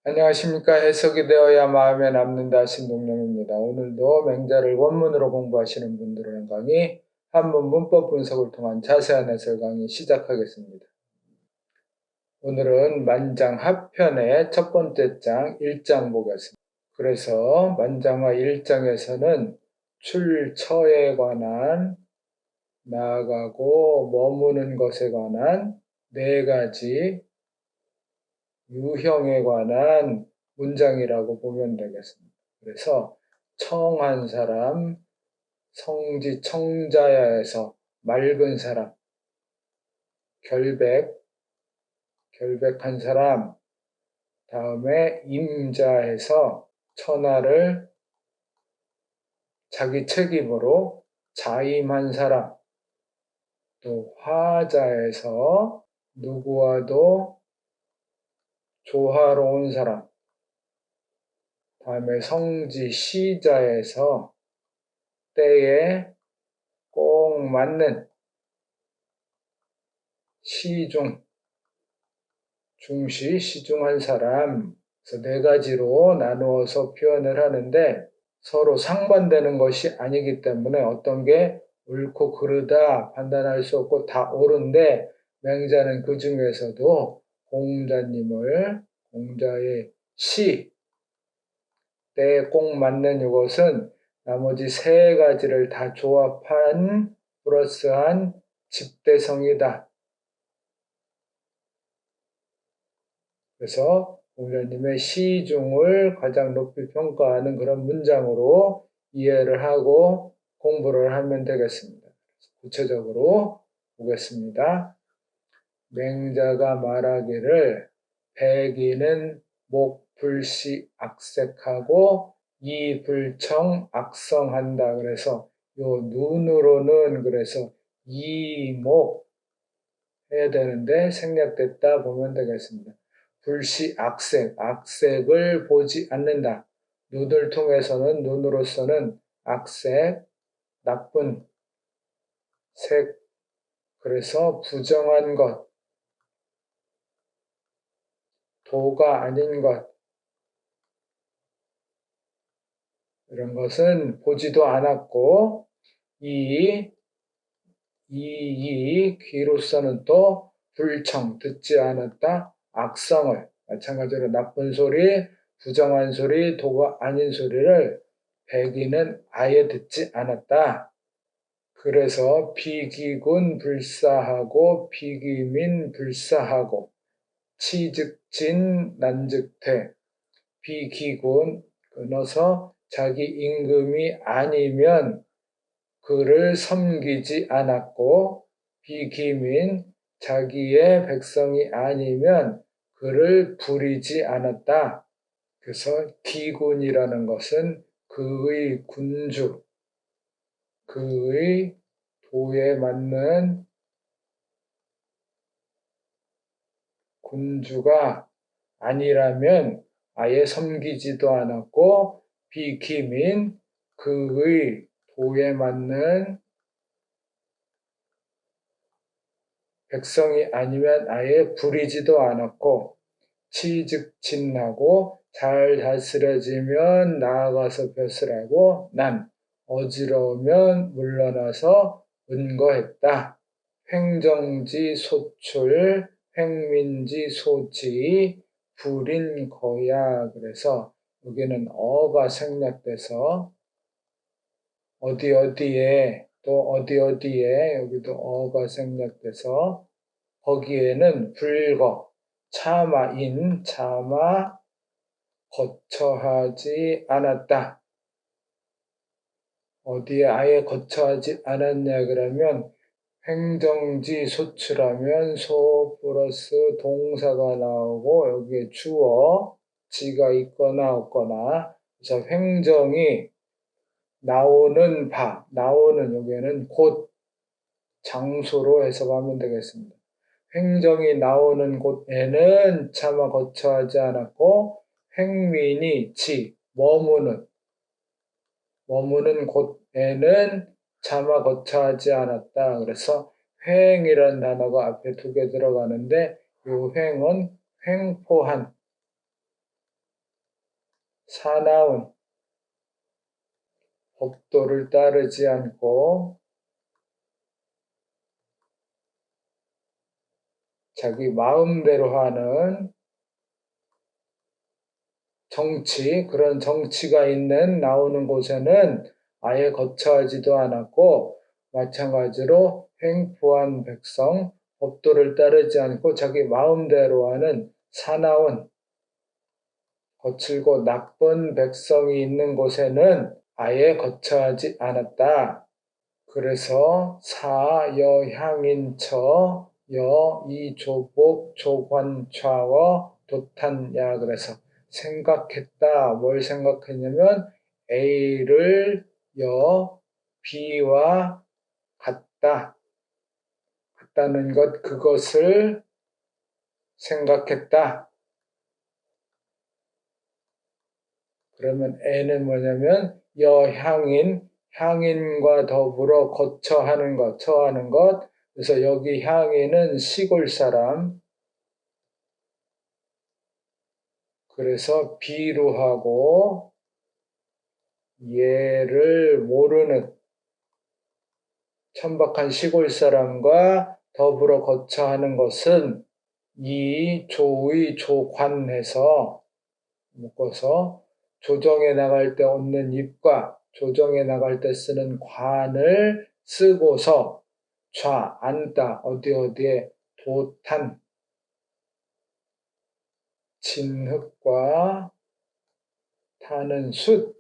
안녕하십니까. 해석이 되어야 마음에 남는다 신동영입니다. 오늘도 맹자를 원문으로 공부하시는 분들을 강의 한문 문법 분석을 통한 자세한 해설 강의 시작하겠습니다. 오늘은 만장 하편의 첫 번째 장 1장 보겠습니다. 그래서 만장과 1장에서는 출처에 관한, 나아가고 머무는 것에 관한 4가지 유형에 관한 문장이라고 보면 되겠습니다. 그래서 청한 사람, 성지 청자야에서 맑은 사람, 결백한 사람, 다음에 임자에서 천하를 자기 책임으로 자임한 사람, 또 화자에서 누구와도 조화로운 사람, 다음에 성지 시자에서 때에 꼭 맞는 시중한 사람, 그래서 4가지로 나누어서 표현을 하는데 서로 상반되는 것이 아니기 때문에 어떤 게 옳고 그르다 판단할 수 없고 다 옳은데 맹자는 그 중에서도 공자의 때에 꼭 맞는 이것은 나머지 3가지를 다 조합한 플러스한 집대성이다. 그래서 공자님의 시중을 가장 높이 평가하는 그런 문장으로 이해를 하고 공부를 하면 되겠습니다. 구체적으로 보겠습니다. 맹자가 말하기를 백인은 목불시 악색하고 이불청 악성한다. 그래서 요 눈으로는 그래서 이목 해야 되는데 생략됐다 보면 되겠습니다. 불시 악색을 보지 않는다. 눈을 통해서는 눈으로서는 악색, 나쁜 색, 그래서 부정한 것, 도가 아닌 것, 이런 것은 보지도 않았고, 이 귀로서는 또 불청, 듣지 않았다, 악성을, 마찬가지로 나쁜 소리, 부정한 소리, 도가 아닌 소리를 백인은 아예 듣지 않았다. 그래서 비기군 불사하고 비기민 불사하고 치즉진 난즉퇴 비기군 끊어서 자기 임금이 아니면 그를 섬기지 않았고 비기민 자기의 백성이 아니면 그를 부리지 않았다. 그래서 기군이라는 것은 그의 군주, 그의 도에 맞는 군주가 아니라면 아예 섬기지도 않았고 비기민 그의 도에 맞는 백성이 아니면 아예 부리지도 않았고 치즉진하고 잘 다스려지면 나아가서 벼슬하고 난 어지러우면 물러나서 은거했다. 횡정지 소출, 횡민지 소지, 불인 거야. 그래서 여기는 어가 생략돼서 어디에 또 어디에 여기도 어가 생략돼서 거기에는 불거, 차마 거처하지 않았다. 어디에 아예 거처하지 않았냐 그러면 횡정지 소출하면 소 플러스 동사가 나오고 여기에 주어, 지가 있거나 없거나 그래서 횡정이 나오는 여기에는 곧 장소로 해석하면 되겠습니다. 횡정이 나오는 곳에는 차마 거처하지 않았고 횡민이 머무는 곳에는 차마 거처하지 않았다. 그래서 횡이라는 단어가 앞에 2개 들어가는데 이 횡은 횡포한, 사나운, 법도를 따르지 않고 자기 마음대로 하는 정치, 그런 정치가 나오는 곳에는 아예 거처하지도 않았고, 마찬가지로 횡포한 백성, 법도를 따르지 않고 자기 마음대로 하는 사나운, 거칠고 나쁜 백성이 있는 곳에는 아예 거처하지 않았다. 그래서 사여향인처 여이조복 조관좌어 도탄야. 그래서 생각했다. 뭘 생각했냐면 A를 B와 같다는 것, 그것을 생각했다. 그러면 N은 뭐냐면 향인과 더불어 거처하는 것, 처하는 것. 그래서 여기 향인은 시골 사람. 그래서 비루하고 얘를 모르는 천박한 시골 사람과 더불어 거처하는 것은 이 조의 조관해서 묶어서 조정에 나갈 때 얻는 입과 조정에 나갈 때 쓰는 관을 쓰고서 앉다, 어디에 도탄, 진흙과 타는 숫.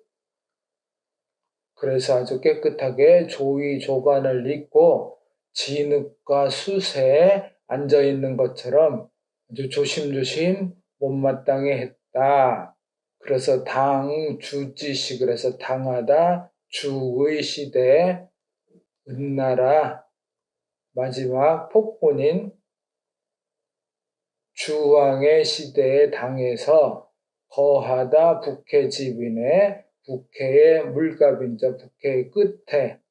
그래서 아주 깨끗하게 조의 조관을 입고 진흙과 숫에 앉아 있는 것처럼 아주 조심조심 못마땅해 했다. 그래서 주지시, 그래서 당하다, 주의 시대, 은나라, 마지막 폭군인 주왕의 시대에 당해서 거하다 북해지빈의 북해의 물갑인자, 북해의 끝에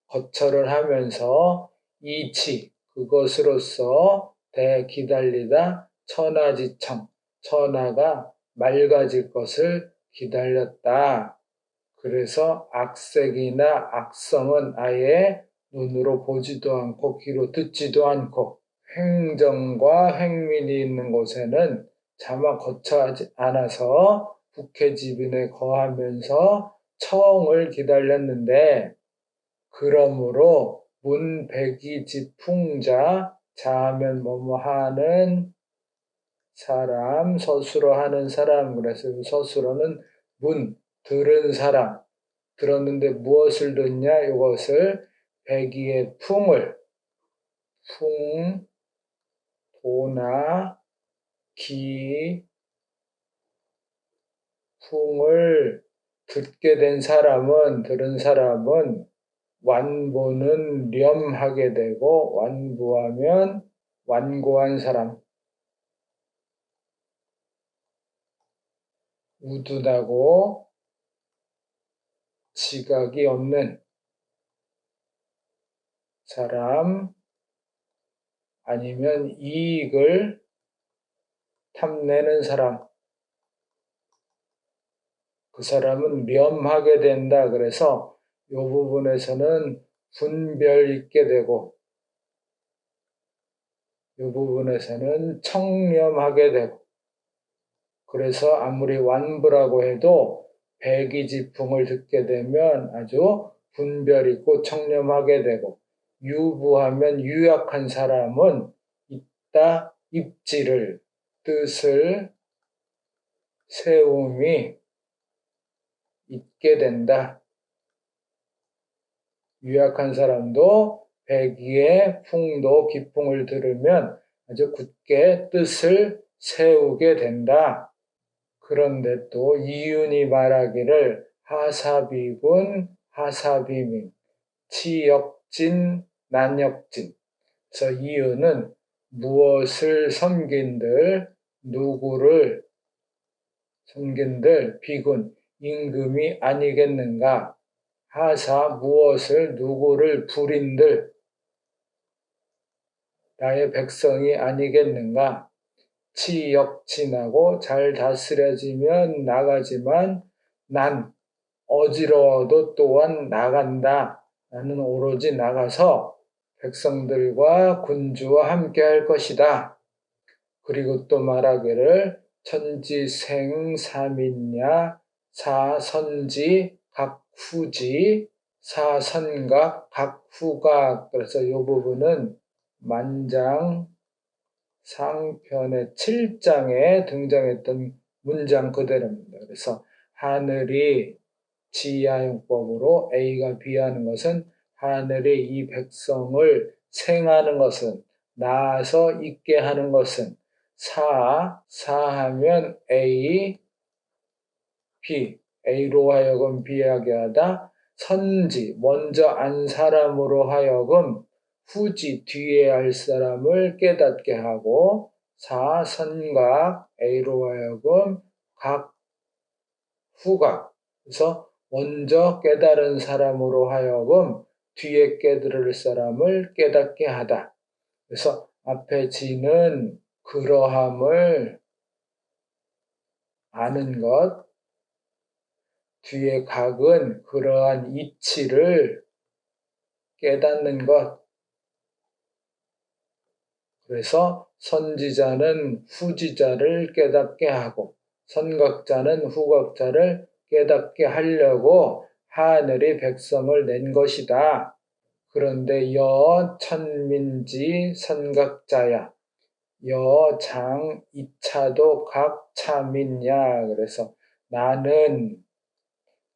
거처를 하면서 이치, 그것으로서 기달리다 천하지청, 천하가 맑아질 것을 기다렸다. 그래서 악색이나 악성은 아예 눈으로 보지도 않고 귀로 듣지도 않고, 횡정과 횡민이 있는 곳에는 차마 거처하지 않아서 북해지빈에 거하면서 청을 기다렸는데, 그러므로 문백이지풍자, 자하면 뭐뭐 하는 사람, 서술어 하는 사람. 그래서 서술어는 들은 사람. 들었는데 무엇을 듣냐? 이것을 백이의 풍을, 도나 풍을 듣게 된 사람은, 들은 사람은 완보는 렴하게 되고, 완부하면 완고한 사람, 우둔하고 지각이 없는 사람, 아니면 이익을 탐내는 사람, 그 사람은 렴하게 된다. 그래서 이 부분에서는 분별 있게 되고, 이 부분에서는 청렴하게 되고, 그래서 아무리 완부라고 해도 백이지풍을 듣게 되면 아주 분별 있고 청렴하게 되고, 유부하면 유약한 사람은 있다 입지를, 뜻을 세움이 있게 된다. 유약한 사람도 백이의 풍도 기풍을 들으면 아주 굳게 뜻을 세우게 된다. 그런데 또 이윤이 말하기를 하사비군 하사비민 치역진 난역진. 그래서 이윤은 무엇을 섬긴들, 누구를 섬긴들, 비군 임금이 아니겠는가. 하사 무엇을, 누구를 부린들 나의 백성이 아니겠는가. 역치역진하고 잘 다스려지면 나가지만 난 어지러워도 또한 나간다. 나는 오로지 나가서 백성들과 군주와 함께 할 것이다. 그리고 또 말하기를 천지생 삼인야 사선지 각후지 사선각 각후각. 그래서 이 부분은 만장 상편의 7장에 등장했던 문장 그대로입니다. 그래서 하늘이 지하용법으로 A가 B하는 것은 하늘이 이 백성을 생하는 것은 낳아서 있게 하는 것은 사하면 A, B, A로 하여금 B하게 하다. 선지, 먼저 안 사람으로 하여금 후지, 뒤에 할 사람을 깨닫게 하고 선각, A로 하여금 각, 후각. 그래서 먼저 깨달은 사람으로 하여금 뒤에 깨달을 사람을 깨닫게 하다. 그래서 앞에 지는 그러함을 아는 것, 뒤에 각은 그러한 이치를 깨닫는 것. 그래서 선지자는 후지자를 깨닫게 하고 선각자는 후각자를 깨닫게 하려고 하늘이 백성을 낸 것이다. 그런데 천민지 선각자야. 장 이차도 각차민야. 그래서 나는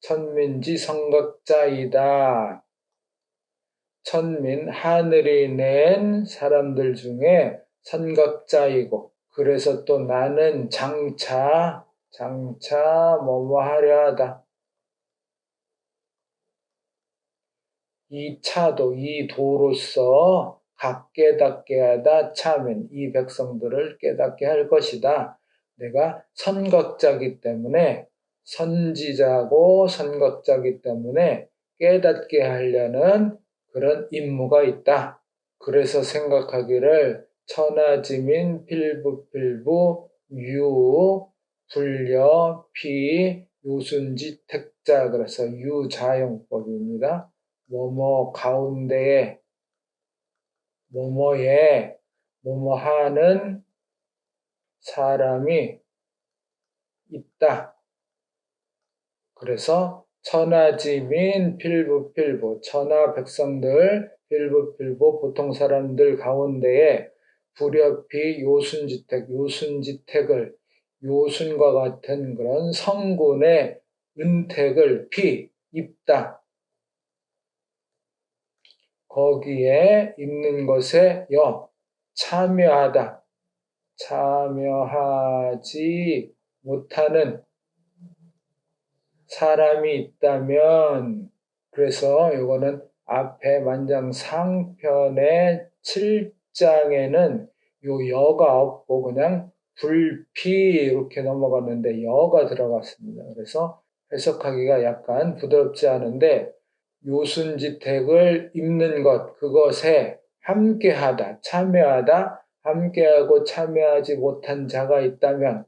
천민지 선각자이다. 천민, 하늘이 낸 사람들 중에 선각자이고, 그래서 또 나는 장차 뭐뭐 하려 하다. 이 차도, 이 도로서 각 깨닫게 하다. 차면 이 백성들을 깨닫게 할 것이다. 내가 선각자이기 때문에 선지자고 선각자이기 때문에 깨닫게 하려는 그런 임무가 있다. 그래서 생각하기를 천하지민 필부필부 유 불려 피 요순지 택자. 그래서 유자용법입니다. 뭐뭐 가운데에 뭐뭐에 뭐뭐하는 사람이 있다. 그래서 천하지민 필부필부, 천하 백성들 필부필부 보통 사람들 가운데에 불협피 요순지택을 요순과 같은 그런 성군의 은택을 입다. 거기에 있는 것에 참여하다. 참여하지 못하는 사람이 있다면, 그래서 이거는 앞에 만장 상편의 7장에는 요 여가 없고 그냥 불피 이렇게 넘어갔는데 여가 들어갔습니다. 그래서 해석하기가 약간 부드럽지 않은데 요순지택을 입는 것, 그것에 함께하다, 참여하다, 함께하고 참여하지 못한 자가 있다면,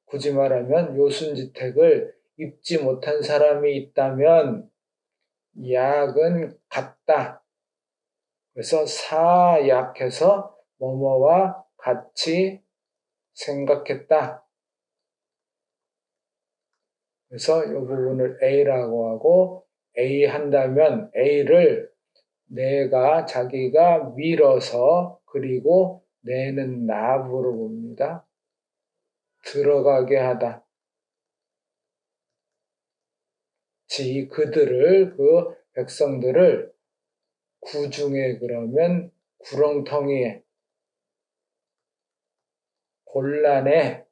굳이 말하면 요순지택을 입지 못한 사람이 있다면 약은 같다. 그래서 사약해서 뭐뭐와 같이 생각했다. 그래서 이 부분을 A라고 하고, A 한다면 A를 자기가 밀어서, 그리고 내는 납으로 봅니다. 들어가게 하다. 그들을, 그 백성들을 구중에, 그러면 구렁텅이에, 곤란에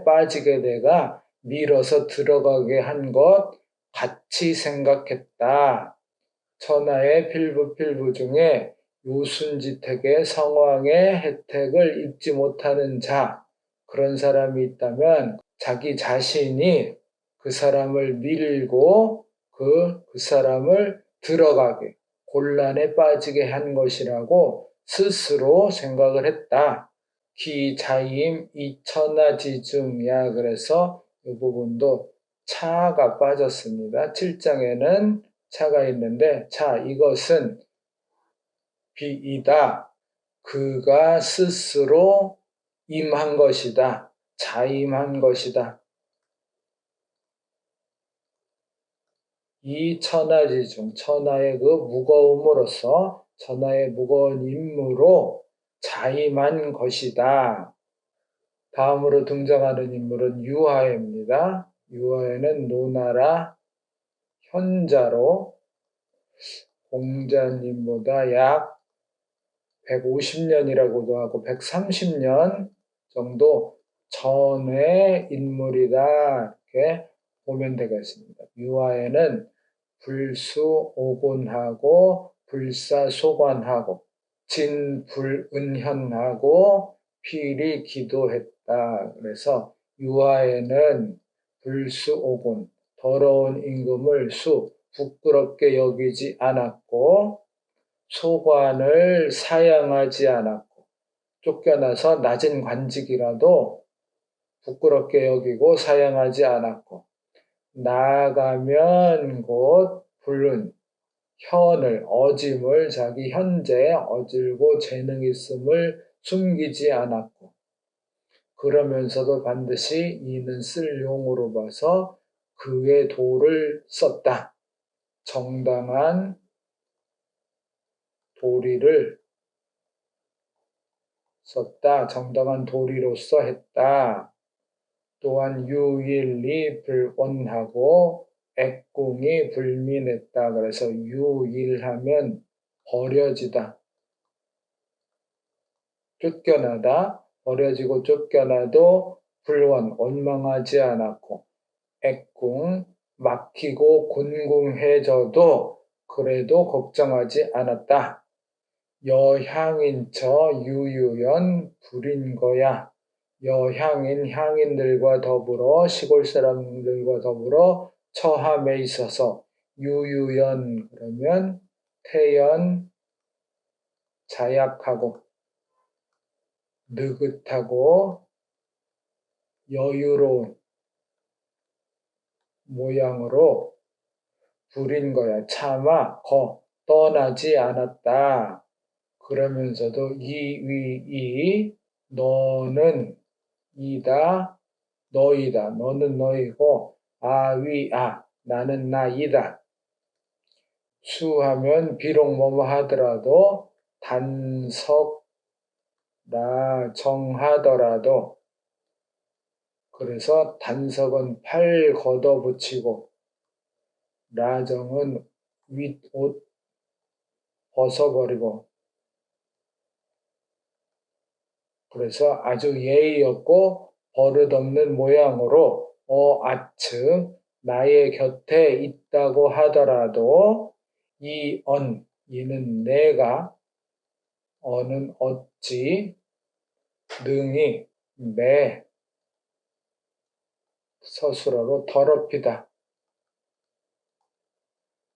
빠지게 돼가 밀어서 들어가게 한 것 같이 생각했다. 천하의 필부 중에 요순지택의 성왕의 혜택을 입지 못하는 자, 그런 사람이 있다면 자기 자신이 그 사람을 밀고 그 사람을 들어가게, 곤란에 빠지게 한 것이라고 스스로 생각을 했다. 기자임 이천하지중야. 그래서 이 부분도 차가 빠졌습니다. 7장에는 차가 있는데 자 이것은 비이다. 그가 스스로 임한 것이다. 자임한 것이다. 이 천하지중, 천하의 그 무거움으로서 천하의 무거운 임무로 자임한 것이다. 다음으로 등장하는 인물은 유하에입니다. 유하에는 노나라 현자로 공자님보다 약 150년이라고도 하고 130년 정도 전의 인물이다. 이렇게 보면 되겠습니다. 유하에는 불수오곤하고 불사소관하고 진불은현하고 필히 기도했다. 그래서 유하에는 불수오곤, 더러운 임금을 부끄럽게 여기지 않았고 소관을 사양하지 않았고 쫓겨나서 낮은 관직이라도 부끄럽게 여기고 사양하지 않았고 나아가면 곧 불은 현을 어짐을 자기 현재에 어질고 재능 있음을 숨기지 않았고 그러면서도 반드시 이는 쓸 용으로 봐서 그의 도를 썼다. 정당한 도리를 썼다. 정당한 도리로서 했다. 또한 유일이 불원하고 액궁이 불민했다. 그래서 유일하면 버려지다. 쫓겨나다. 버려지고 쫓겨나도 불원, 원망하지 않았고 액궁, 막히고 곤궁해져도 그래도 걱정하지 않았다. 여향인처 유유연 불인거야. 여향인 향인들과 더불어 시골 사람들과 더불어 처함에 있어서 유유연 그러면 태연 자약하고 느긋하고 여유로운 모양으로 부린 거야. 차마 떠나지 않았다. 그러면서도 이위이 너는 이다 너이다. 너는 너이고 아위아 나는 나이다. 수하면 비록 뭐뭐 하더라도 단석나 정하더라도 그래서 단석은 팔 걷어붙이고 라정은 윗옷 벗어버리고 그래서 아주 예의 없고 버릇없는 모양으로 아츠 나의 곁에 있다고 하더라도 이는 내가 어는 어찌 능히 매 서술어로 더럽히다.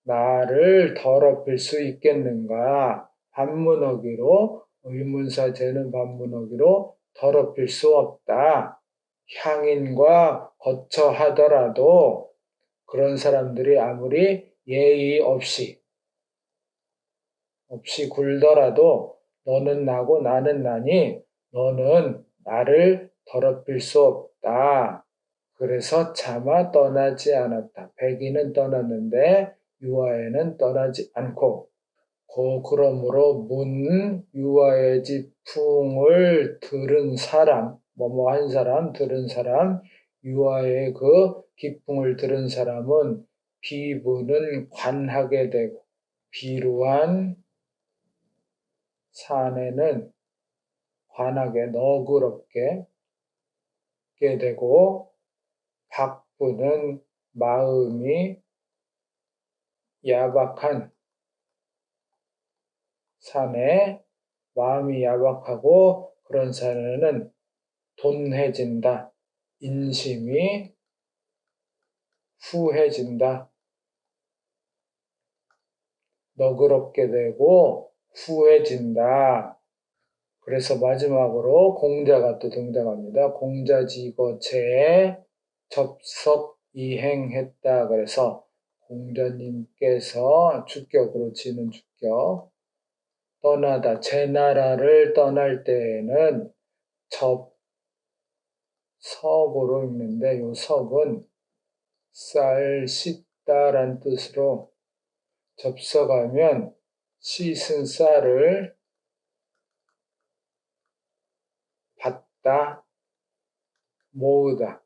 나를 더럽힐 수 있겠는가? 반문어기로 의문사 되는 반문어기로 더럽힐 수 없다. 향인과 거처하더라도 그런 사람들이 아무리 예의 없이 굴더라도 너는 나고 나는 나니 너는 나를 더럽힐 수 없다. 그래서 차마 떠나지 않았다. 백인은 떠났는데 유아에는 떠나지 않고 그러므로 문 유아의 집 풍을 들은 사람 뭐뭐한 사람 들은 사람 유아의 그 기풍을 들은 사람은 비부는 관하게 되고 비루한 사내는 관하게 너그럽게 되고 박부는 마음이 야박한 사내 마음이 야박하고 그런 사내는 돈해진다. 인심이 후해진다. 너그럽게 되고 후해진다. 그래서 마지막으로 공자가 또 등장합니다. 공자지거체에 접석 이행했다. 그래서 공자님께서 주격으로 지는 주격, 떠나다, 제 나라를 떠날 때에는 접석으로 읽는데 이 석은 쌀 씻다란 뜻으로 접석하면 씻은 쌀을 받다, 모으다.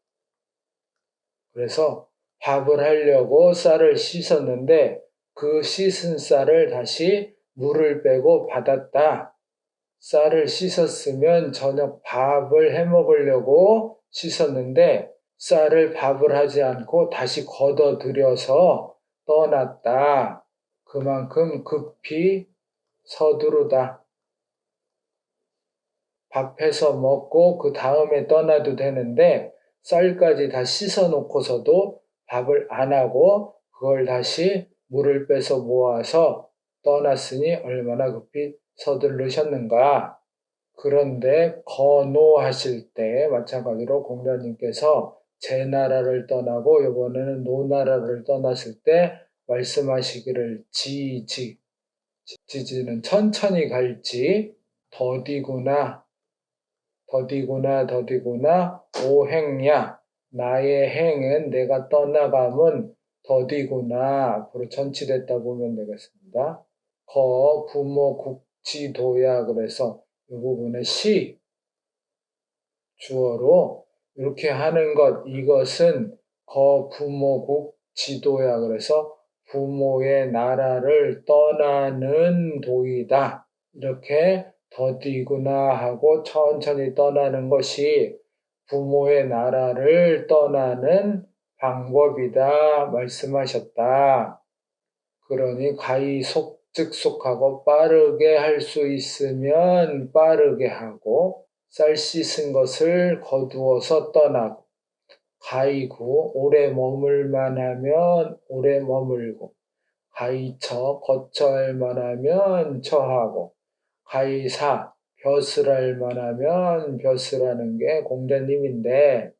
그래서 밥을 하려고 쌀을 씻었는데 그 씻은 쌀을 다시 물을 빼고 받았다. 쌀을 씻었으면 저녁 밥을 해 먹으려고 씻었는데 쌀을 밥을 하지 않고 다시 걷어들여서 떠났다. 그만큼 급히 서두르다. 밥해서 먹고 그 다음에 떠나도 되는데 쌀까지 다 씻어 놓고서도 밥을 안 하고 그걸 다시 물을 빼서 모아서 떠났으니 얼마나 급히 서두르셨는가. 그런데 거노하실 때 마찬가지로 공자님께서 제 나라를 떠나고 이번에는 노나라를 떠났을 때 말씀하시기를 지지는 천천히 갈지 더디구나 오행야 나의 행은 내가 떠나감은 더디구나 앞으로 전치됐다 보면 되겠습니다. 부모 국지도야 그래서 이 부분에 주어로 이렇게 하는 이것은 부모국 지도야 그래서 부모의 나라를 떠나는 도이다. 이렇게 더디구나 하고 천천히 떠나는 것이 부모의 나라를 떠나는 방법이다 말씀하셨다. 그러니 가히 속즉속하고 빠르게 할 수 있으면 빠르게 하고 쌀 씻은 것을 거두어서 떠나고 가히구 오래 머물 만하면 오래 머물고 가히처 거처할 만하면 처하고 가히사 벼슬할 만하면 벼슬하는 게 공자님인데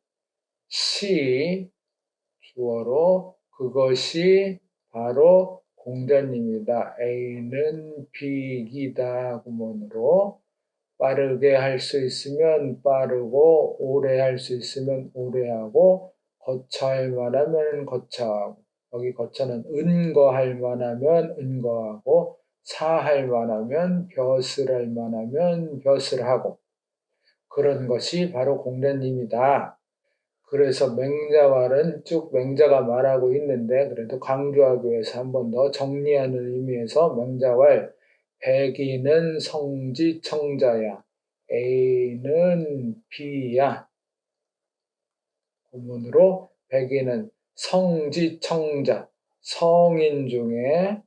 주어로 그것이 바로 공자님이다. A는 빅이다. 구문으로 빠르게 할 수 있으면 빠르고 오래 할 수 있으면 오래 하고 거처할 만하면 거처하고 여기 거처는 은거할 만하면 은거하고 사할 만하면 벼슬할 만하면 벼슬하고 그런 것이 바로 공자님이다. 그래서 맹자왈은 쭉 맹자가 말하고 있는데 그래도 강조하기 위해서 한 번 더 정리하는 의미에서 맹자왈 백이는 성지청자야 A는 B야 본문으로 백이는 성지청자 성인 중에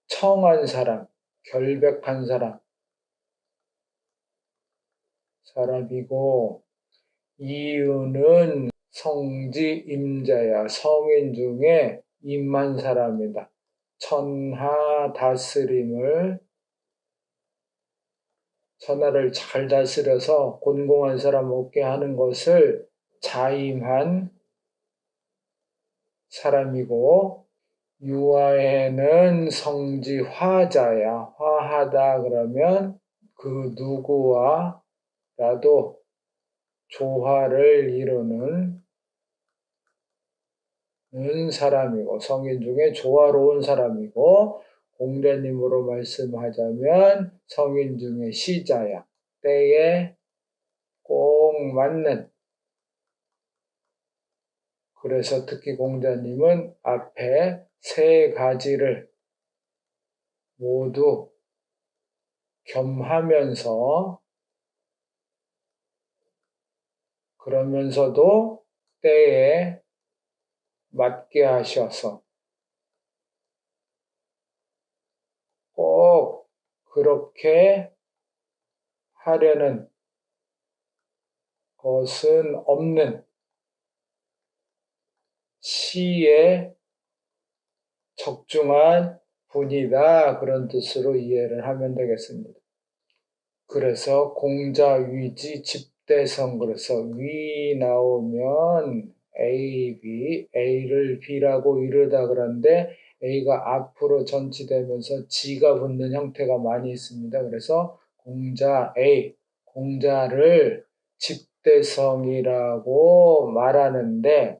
청한 사람 결백한 사람이고 이유는 성지임자야. 성인 중에 임한 사람이다. 천하 다스림을 천하를 잘 다스려서 곤공한 사람 없게 하는 것을 자임한 사람이고 유아에는 성지화자야. 화하다 그러면 그 누구와라도 조화를 이루는 사람이고 성인 중에 조화로운 사람이고 공자님으로 말씀하자면 성인 중에 시자야. 때에 꼭 맞는 그래서 특히 공자님은 앞에 세 가지를 모두 겸하면서 그러면서도 때에 맞게 하셔서 꼭 그렇게 하려는 것은 없는 시에 적중한 분이다. 그런 뜻으로 이해를 하면 되겠습니다. 그래서 공자, 위지, 집대성. 그래서 위 나오면 A, B, A를 B라고 이르다 그러는데 A가 앞으로 전치되면서 G가 붙는 형태가 많이 있습니다. 그래서 공자 A, 공자를 집대성이라고 말하는데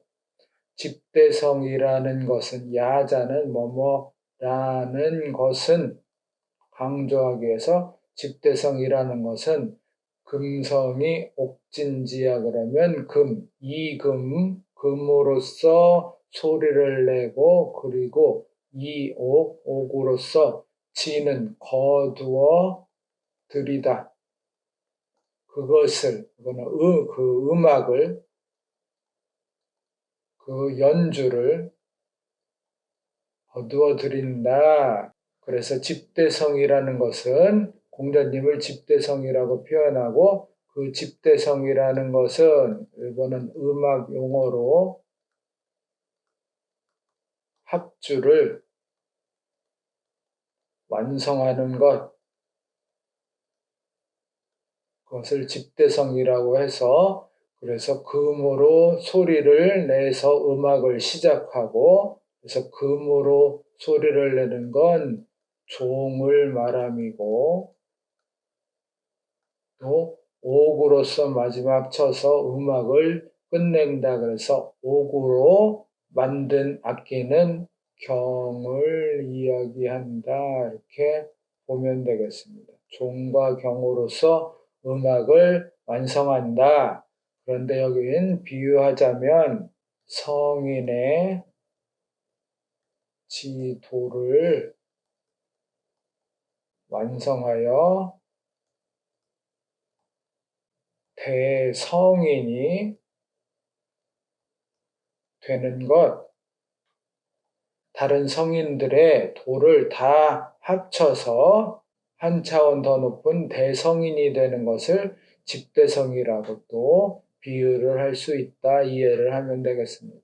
집대성이라는 것은 야자는 뭐뭐라는 것은 강조하기 위해서 집대성이라는 것은 금성이 옥진지야 그러면 금으로써 소리를 내고 그리고 옥으로써 지는 거두어 들이다. 그거는 그 음악을, 그 연주를 거두어 들인다. 그래서 집대성이라는 것은 공자님을 집대성이라고 표현하고 그 집대성이라는 것은 일본은 음악 용어로 합주를 완성하는 것, 그것을 집대성이라고 해서 그래서 금으로 소리를 내서 음악을 시작하고 그래서 금으로 소리를 내는 건 종을 말함이고 또 옥으로서 마지막 쳐서 음악을 끝낸다. 그래서 옥으로 만든 악기는 경을 이야기한다. 이렇게 보면 되겠습니다. 종과 경으로서 음악을 완성한다. 그런데 여기는 비유하자면 성인의 지도를 완성하여 대성인이 되는 것, 다른 성인들의 도를 다 합쳐서 한 차원 더 높은 대성인이 되는 것을 집대성이라고 또 비유를 할 수 있다. 이해를 하면 되겠습니다.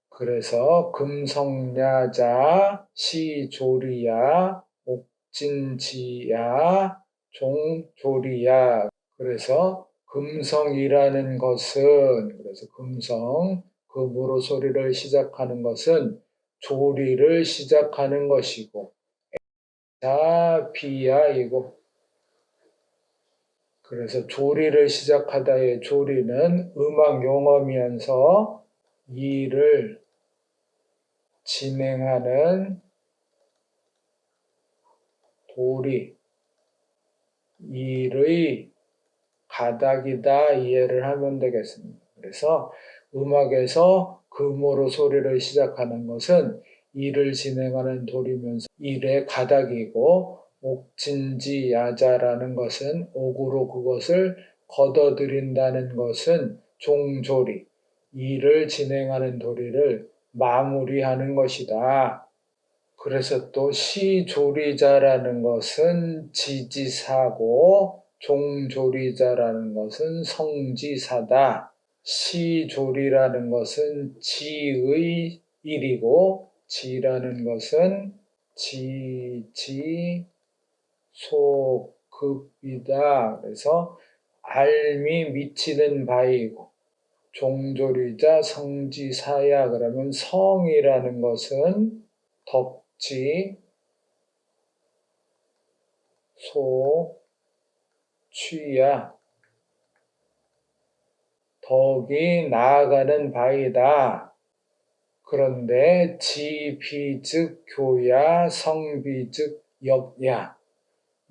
그래서 금성야자, 시조리야, 옥진지야, 종조리야. 그래서 금성이라는 것은 그래서 금으로 소리를 시작하는 것은 조리를 시작하는 것이고 비야 이고 그래서 조리를 시작하다의 조리는 음악 용어면서 일을 진행하는 도리, 일의 가닥이다 이해를 하면 되겠습니다. 그래서 음악에서 금으로 소리를 시작하는 것은 일을 진행하는 도리면서 일의 가닥이고 옥진지 야자라는 것은 옥으로 그것을 걷어들인다는 것은 종조리, 일을 진행하는 도리를 마무리하는 것이다. 그래서 또 시조리자라는 것은 지지사고 종조리자라는 것은 성지사다. 시조리라는 것은 지의 일이고 지라는 것은 지지소급이다. 그래서 알미 미치는 바이고 종조리자 성지사야 그러면 성이라는 것은 덕지, 소, 취야. 덕이 나아가는 바이다. 그런데 지비즉 교야, 성비즉 역야,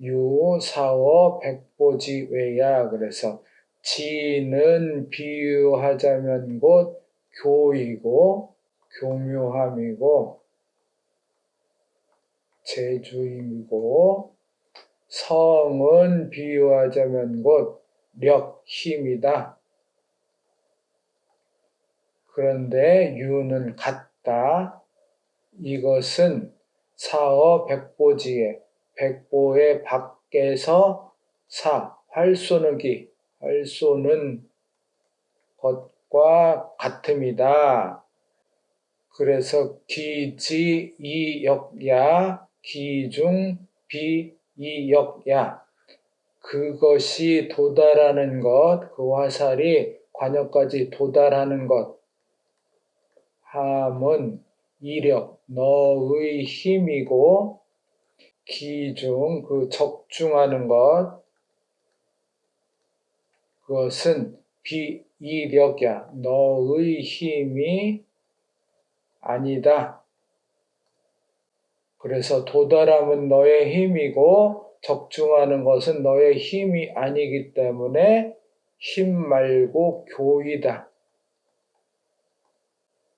유사어 백보지외야. 그래서 지는 비유하자면 곧 교이고 교묘함이고 재주임이고 성은 비유하자면 곧 힘이다. 그런데 유는 같다. 이것은 사어 백보지에 백보의 밖에서 활 쏘는 것과 같음이다. 그래서 기지 이역야, 기중 비이역야. 그것이 도달하는 것, 그 화살이 관역까지 도달하는 것. 함은 이력, 너의 힘이고, 기중, 그 적중하는 것, 그것은 비이력이야. 너의 힘이 아니다. 그래서 도달함은 너의 힘이고 적중하는 것은 너의 힘이 아니기 때문에 힘 말고 교이다.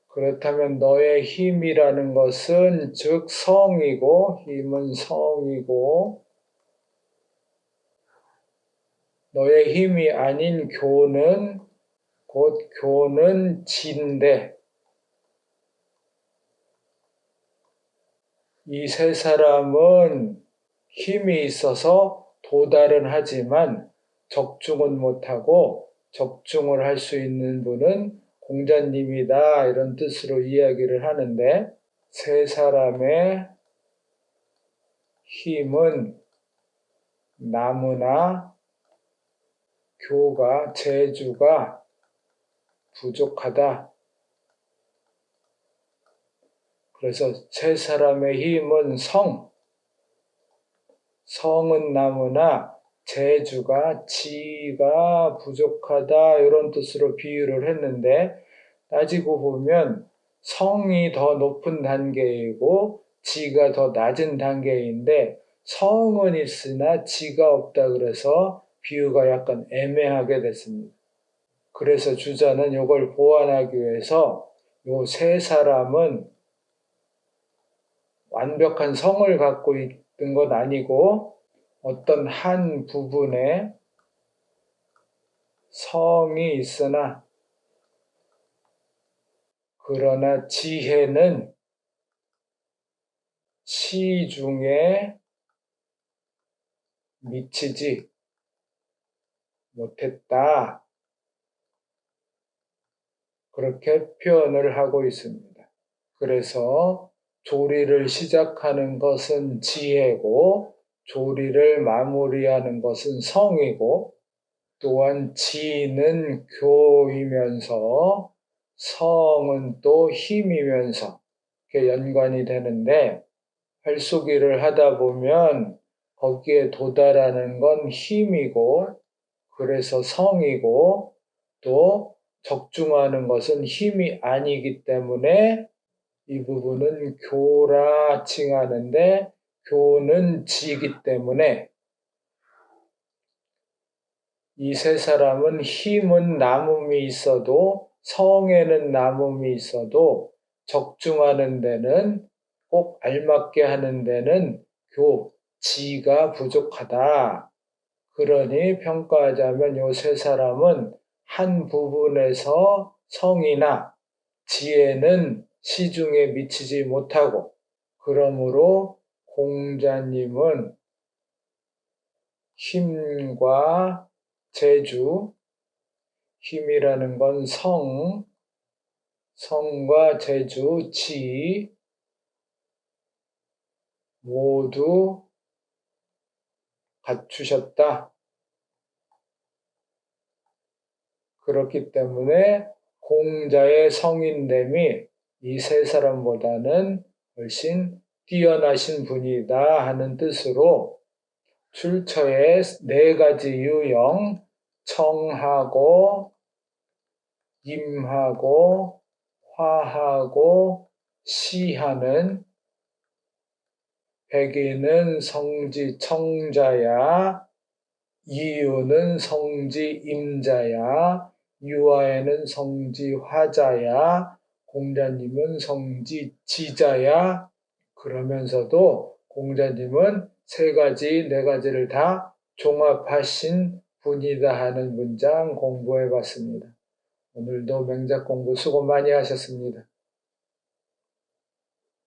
그렇다면 너의 힘이라는 것은 즉 성이고, 힘은 성이고, 너의 힘이 아닌 교는 곧 교는 지인데, 이 세 사람은 힘이 있어서 도달은 하지만 적중은 못하고, 적중을 할 수 있는 분은 공자님이다, 이런 뜻으로 이야기를 하는데, 세 사람의 힘은 나무나 교가, 재주가 부족하다. 그래서 세 사람의 힘은 성은 나무나 재주가, 지가 부족하다, 이런 뜻으로 비유를 했는데, 따지고 보면 성이 더 높은 단계이고 지가 더 낮은 단계인데, 성은 있으나 지가 없다 그래서 비유가 약간 애매하게 됐습니다. 그래서 주자는 이걸 보완하기 위해서 이 세 사람은 완벽한 성을 갖고 있는 건 아니고 어떤 한 부분에 성이 있으나, 그러나 지혜는 시중에 미치지 못했다. 그렇게 표현을 하고 있습니다. 그래서 조리를 시작하는 것은 지혜고, 조리를 마무리하는 것은 성이고, 또한 지는 교이면서 성은 또 힘이면서 이렇게 연관이 되는데, 활쏘기를 하다 보면 거기에 도달하는 건 힘이고, 그래서 성이고, 또 적중하는 것은 힘이 아니기 때문에 이 부분은 교라 칭하는데, 교는 지이기 때문에 이 세 사람은 힘은 남음이 있어도, 성에는 남음이 있어도 적중하는 데는, 꼭 알맞게 하는 데는 지가 부족하다. 그러니 평가하자면 이 세 사람은 한 부분에서 성이나 지혜는 시중에 미치지 못하고, 그러므로 공자님은 힘과 재주, 힘이라는 건 성과 재주, 지 모두 갖추셨다. 그렇기 때문에 공자의 성인됨이 이 세 사람보다는 훨씬 뛰어나신 분이다 하는 뜻으로, 출처의 네 가지 유형, 청하고 임하고 화하고 시하는, 백인은 성지 청자야, 이유는 성지 임자야, 유아에는 성지 화자야, 공자님은 성지 지자야. 그러면서도 공자님은 세 가지, 네 가지를 다 종합하신 분이다 하는 문장 공부해 봤습니다. 오늘도 맹작 공부 수고 많이 하셨습니다.